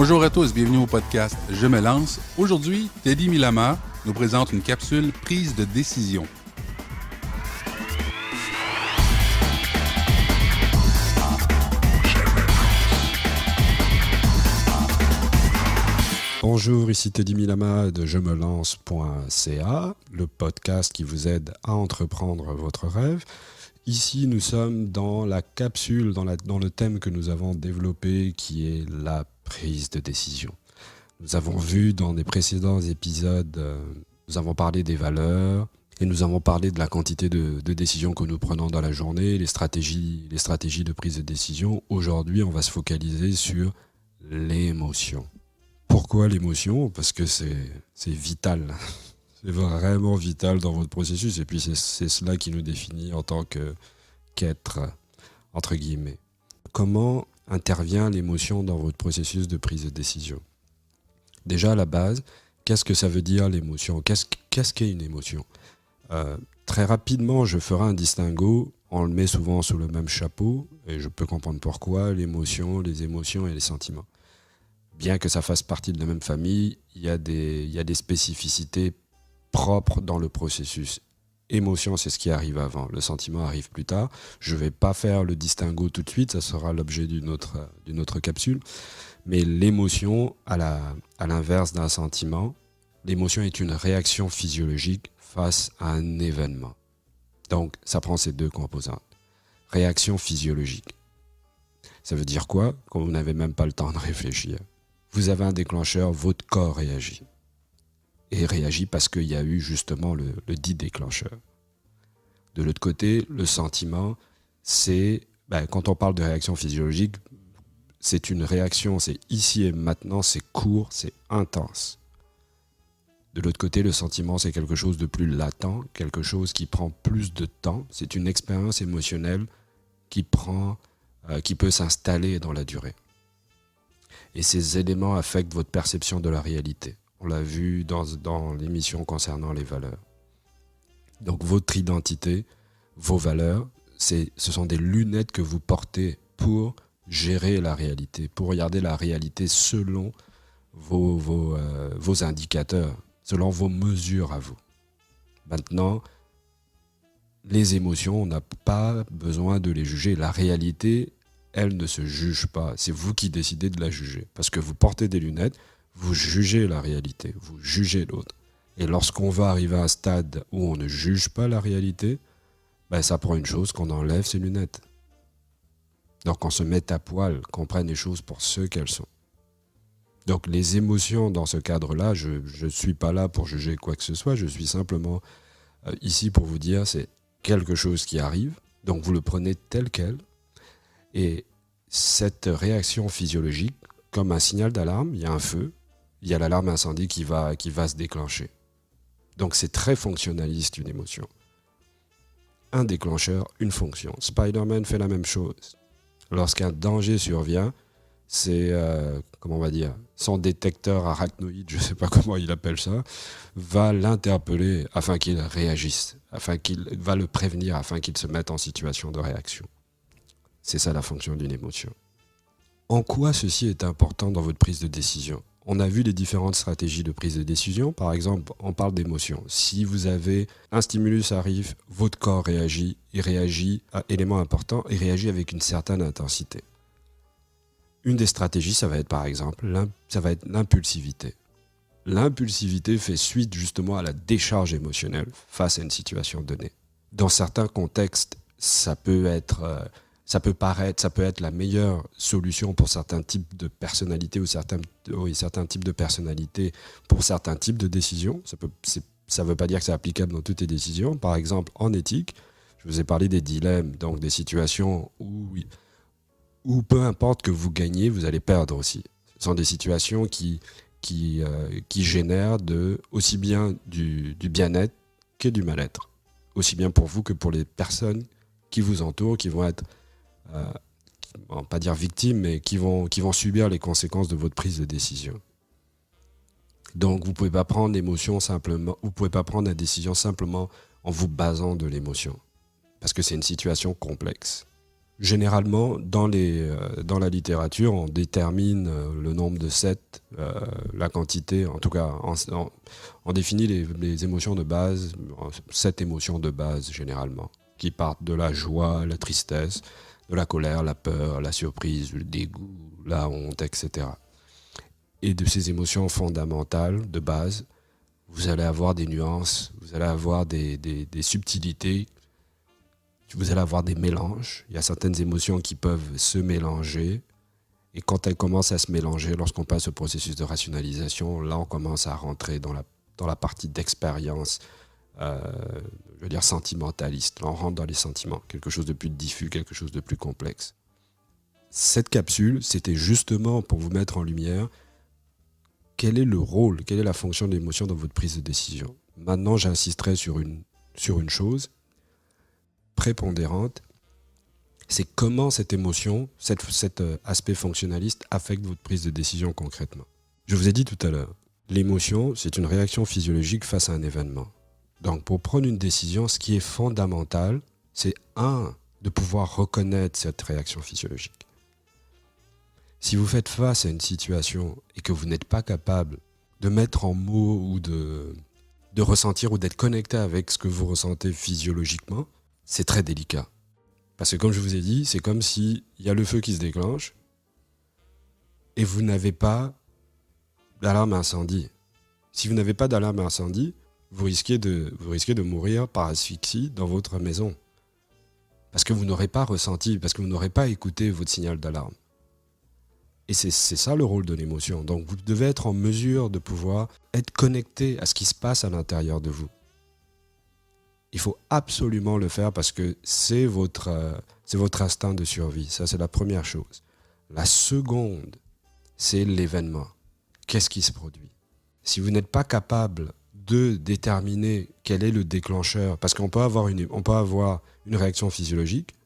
Bonjour à tous, bienvenue au podcast Je me lance. Aujourd'hui, Teddy Milama nous présente une capsule prise de décision. Bonjour, ici Teddy Milama de je me lance.ca, le podcast qui vous aide à entreprendre votre rêve. Ici, nous sommes dans la capsule, dans le thème que nous avons développé qui est la prise de décision. Nous avons vu dans des précédents épisodes, nous avons parlé des valeurs et nous avons parlé de la quantité de décisions que nous prenons dans la journée, les stratégies de prise de décision. Aujourd'hui, on va se focaliser sur l'émotion. Pourquoi l'émotion ? Parce que c'est vital. C'est vraiment vital dans votre processus. Et puis c'est cela qui nous définit en tant qu'être, entre guillemets. Comment intervient l'émotion dans votre processus de prise de décision ? Déjà, à la base, qu'est-ce que ça veut dire l'émotion ? Qu'est-ce qu'est une émotion ? Très rapidement, je ferai un distinguo. On le met souvent sous le même chapeau. Et je peux comprendre pourquoi. L'émotion, les émotions et les sentiments. Bien que ça fasse partie de la même famille, il y a des spécificités propres dans le processus. Émotion, c'est ce qui arrive avant. Le sentiment arrive plus tard. Je ne vais pas faire le distinguo tout de suite, ça sera l'objet d'une autre capsule. Mais l'émotion, à l'inverse d'un sentiment, l'émotion est une réaction physiologique face à un événement. Donc, ça prend ces deux composantes. Réaction physiologique. Ça veut dire quoi ? Quand vous n'avez même pas le temps de réfléchir. Vous avez un déclencheur, votre corps réagit. Et réagit parce qu'il y a eu justement le dit déclencheur. De l'autre côté, le sentiment, c'est, quand on parle de réaction physiologique, c'est une réaction, c'est ici et maintenant, c'est court, c'est intense. De l'autre côté, le sentiment, c'est quelque chose de plus latent, quelque chose qui prend plus de temps. C'est une expérience émotionnelle qui peut s'installer dans la durée. Et ces éléments affectent votre perception de la réalité. On l'a vu dans l'émission concernant les valeurs. Donc votre identité, vos valeurs, ce sont des lunettes que vous portez pour gérer la réalité, pour regarder la réalité selon vos indicateurs, selon vos mesures à vous. Maintenant, les émotions, on n'a pas besoin de les juger. La réalité, elle ne se juge pas. C'est vous qui décidez de la juger. Parce que vous portez des lunettes, vous jugez la réalité, vous jugez l'autre. Et lorsqu'on va arriver à un stade où on ne juge pas la réalité, ça prend une chose qu'on enlève ses lunettes. Donc on se met à poil, qu'on prenne les choses pour ce qu'elles sont. Donc les émotions dans ce cadre-là, je ne suis pas là pour juger quoi que ce soit, je suis simplement ici pour vous dire c'est quelque chose qui arrive, donc vous le prenez tel quel. Et cette réaction physiologique, comme un signal d'alarme, il y a un feu, il y a l'alarme incendie qui va se déclencher. Donc c'est très fonctionnaliste une émotion. Un déclencheur, une fonction. Spider-Man fait la même chose. Lorsqu'un danger survient, c'est, son détecteur arachnoïde, je ne sais pas comment il appelle ça, va l'interpeller afin qu'il réagisse, afin qu'il va le prévenir, afin qu'il se mette en situation de réaction. C'est ça la fonction d'une émotion. En quoi ceci est important dans votre prise de décision ? On a vu les différentes stratégies de prise de décision. Par exemple, on parle d'émotion. Si vous avez un stimulus arrive, votre corps réagit, il réagit à élément important, il réagit avec une certaine intensité. Une des stratégies, ça va être par exemple, l'impulsivité. L'impulsivité fait suite justement à la décharge émotionnelle face à une situation donnée. Dans certains contextes, ça peut être la meilleure solution pour certains types de personnalités ou certains types de personnalités pour certains types de décisions. Ça ne veut pas dire que c'est applicable dans toutes les décisions. Par exemple, en éthique, je vous ai parlé des dilemmes, donc des situations où peu importe que vous gagnez, vous allez perdre aussi. Ce sont des situations qui génèrent aussi bien du bien-être que du mal-être. Aussi bien pour vous que pour les personnes qui vous entourent, qui vont être pas dire victimes, mais qui vont subir les conséquences de votre prise de décision. Donc vous ne pouvez pas prendre la décision simplement en vous basant de l'émotion, parce que c'est une situation complexe. Généralement, dans la littérature, on détermine le nombre de 7, la quantité, en tout cas, on définit les émotions de base, 7 émotions de base généralement, qui partent de la joie, la tristesse, de la colère, la peur, la surprise, le dégoût, la honte, etc. Et de ces émotions fondamentales de base, vous allez avoir des nuances, vous allez avoir des subtilités, vous allez avoir des mélanges. Il y a certaines émotions qui peuvent se mélanger. Et quand elles commencent à se mélanger, lorsqu'on passe au processus de rationalisation, là, on commence à rentrer dans la partie d'expérience, je veux dire sentimentaliste. Là, on rentre dans les sentiments, quelque chose de plus diffus, quelque chose de plus complexe. Cette capsule, c'était justement pour vous mettre en lumière quel est le rôle, quelle est la fonction de l'émotion dans votre prise de décision. Maintenant, j'insisterai sur une chose prépondérante, c'est comment cette émotion, cet aspect fonctionnaliste affecte votre prise de décision concrètement. Je vous ai dit tout à l'heure, l'émotion, c'est une réaction physiologique face à un événement. Donc pour prendre une décision, ce qui est fondamental, c'est de pouvoir reconnaître cette réaction physiologique. Si vous faites face à une situation et que vous n'êtes pas capable de mettre en mots ou de ressentir ou d'être connecté avec ce que vous ressentez physiologiquement, c'est très délicat. Parce que comme je vous ai dit, c'est comme s'il y a le feu qui se déclenche et vous n'avez pas d'alarme incendie. Si vous n'avez pas d'alarme incendie, vous risquez de mourir par asphyxie dans votre maison. Parce que vous n'aurez pas ressenti, parce que vous n'aurez pas écouté votre signal d'alarme. Et c'est ça le rôle de l'émotion. Donc vous devez être en mesure de pouvoir être connecté à ce qui se passe à l'intérieur de vous. Il faut absolument le faire parce que c'est votre instinct de survie. Ça, c'est la première chose. La seconde, c'est l'événement. Qu'est-ce qui se produit? Si vous n'êtes pas capable de déterminer quel est le déclencheur, parce qu'on peut avoir une réaction physiologique,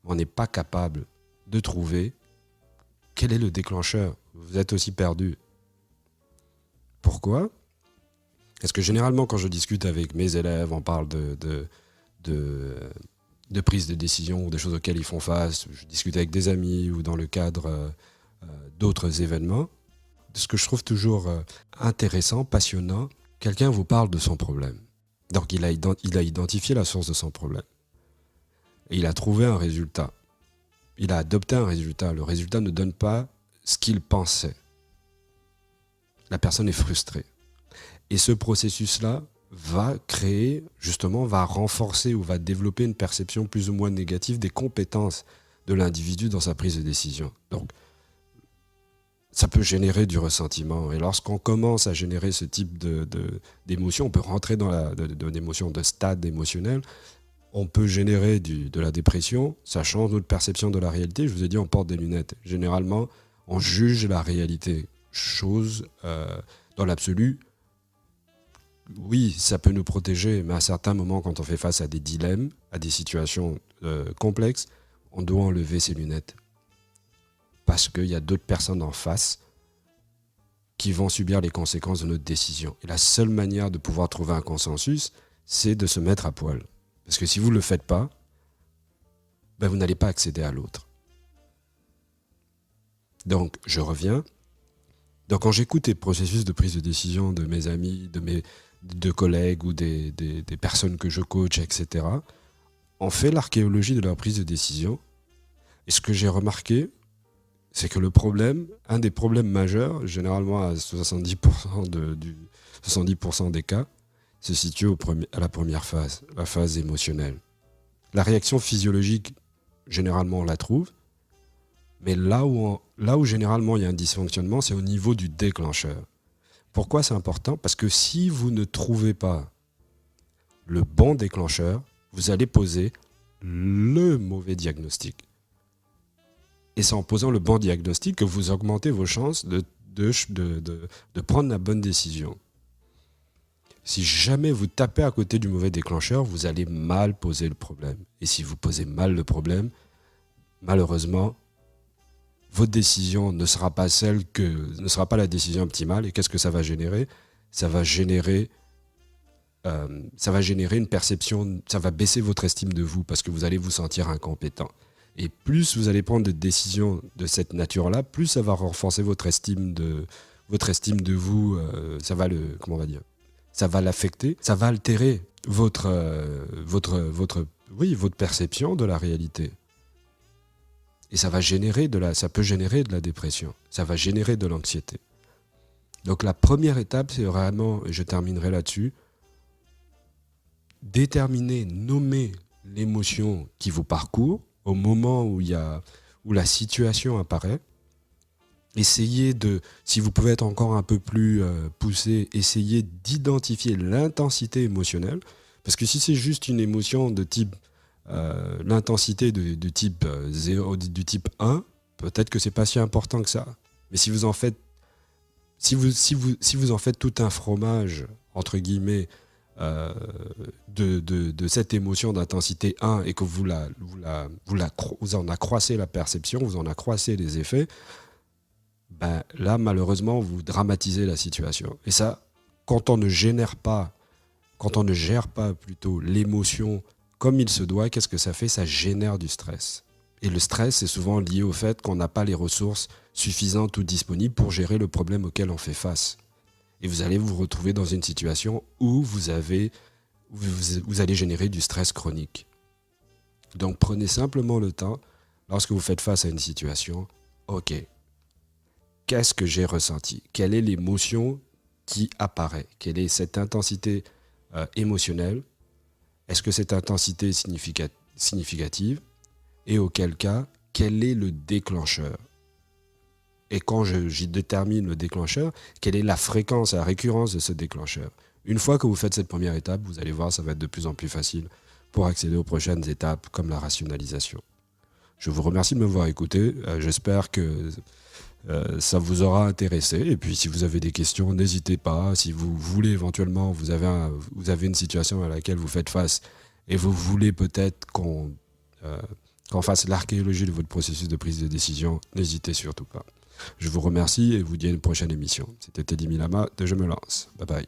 mais on n'est pas capable de trouver quel est le déclencheur. Vous êtes aussi perdu. Pourquoi? Parce que généralement, quand je discute avec mes élèves, on parle de prise de décision ou des choses auxquelles ils font face. Je discute avec des amis ou dans le cadre d'autres événements. Ce que je trouve toujours intéressant, passionnant, quelqu'un vous parle de son problème. Donc il a identifié la source de son problème. Et il a trouvé un résultat. Il a adopté un résultat. Le résultat ne donne pas ce qu'il pensait. La personne est frustrée. Et ce processus-là va renforcer ou va développer une perception plus ou moins négative des compétences de l'individu dans sa prise de décision. Donc, ça peut générer du ressentiment. Et lorsqu'on commence à générer ce type d'émotion, on peut rentrer dans l'émotion de stade émotionnel, on peut générer de la dépression, ça change notre perception de la réalité. Je vous ai dit, on porte des lunettes. Généralement, on juge la réalité. Chose, dans l'absolu, oui, ça peut nous protéger, mais à certains moments, quand on fait face à des dilemmes, à des situations complexes, on doit enlever ses lunettes. Parce qu'il y a d'autres personnes en face qui vont subir les conséquences de notre décision. Et la seule manière de pouvoir trouver un consensus, c'est de se mettre à poil. Parce que si vous ne le faites pas, vous n'allez pas accéder à l'autre. Donc, je reviens. Donc, quand j'écoute les processus de prise de décision de mes amis, de collègues ou des personnes que je coach, etc., on fait l'archéologie de leur prise de décision. Et ce que j'ai remarqué, c'est que un des problèmes majeurs, généralement à 70% des cas, se situe à la première phase, la phase émotionnelle. La réaction physiologique, généralement, on la trouve, mais là où généralement il y a un dysfonctionnement, c'est au niveau du déclencheur. Pourquoi c'est important? Parce que si vous ne trouvez pas le bon déclencheur, vous allez poser le mauvais diagnostic. Et c'est en posant le bon diagnostic que vous augmentez vos chances de prendre la bonne décision. Si jamais vous tapez à côté du mauvais déclencheur, vous allez mal poser le problème. Et si vous posez mal le problème, malheureusement, votre décision ne sera pas la décision optimale. Et qu'est-ce que ça va générer? Ça va générer une perception, ça va baisser votre estime de vous parce que vous allez vous sentir incompétent. Et plus vous allez prendre des décisions de cette nature-là, plus ça va renforcer votre estime de vous. Ça va ça va l'affecter, ça va altérer votre perception de la réalité. Et ça peut générer de la dépression, ça va générer de l'anxiété. Donc la première étape, c'est vraiment, et je terminerai là-dessus, déterminer, nommer l'émotion qui vous parcourt au moment où la situation apparaît. Essayez si vous pouvez être encore un peu plus poussé, essayez d'identifier l'intensité émotionnelle. Parce que si c'est juste une émotion de type l'intensité de type 0, du type 1, peut-être que c'est pas si important que ça. Mais si vous en faites tout un fromage, entre guillemets, de cette émotion d'intensité 1 et que vous en accroissez la perception, vous en accroissez les effets, ben là, malheureusement, vous dramatisez la situation. Et ça, quand on ne gère pas plutôt l'émotion comme il se doit, qu'est-ce que ça fait ? Ça génère du stress. Et le stress, c'est souvent lié au fait qu'on n'a pas les ressources suffisantes ou disponibles pour gérer le problème auquel on fait face. Et vous allez vous retrouver dans une situation où vous allez générer du stress chronique. Donc prenez simplement le temps, lorsque vous faites face à une situation, ok, qu'est-ce que j'ai ressenti ? Quelle est l'émotion qui apparaît ? Quelle est cette intensité émotionnelle ? Est-ce que cette intensité est significative ? Et auquel cas, quel est le déclencheur ? Et quand j'y détermine le déclencheur, quelle est la fréquence, la récurrence de ce déclencheur ? Une fois que vous faites cette première étape, vous allez voir, ça va être de plus en plus facile pour accéder aux prochaines étapes comme la rationalisation. Je vous remercie de m'avoir écouté. J'espère que ça vous aura intéressé. Et puis si vous avez des questions, n'hésitez pas. Si vous voulez éventuellement, vous avez une situation à laquelle vous faites face et vous voulez peut-être qu'on fasse l'archéologie de votre processus de prise de décision, n'hésitez surtout pas. Je vous remercie et vous dis à une prochaine émission. C'était Teddy Milama de Je me lance. Bye bye.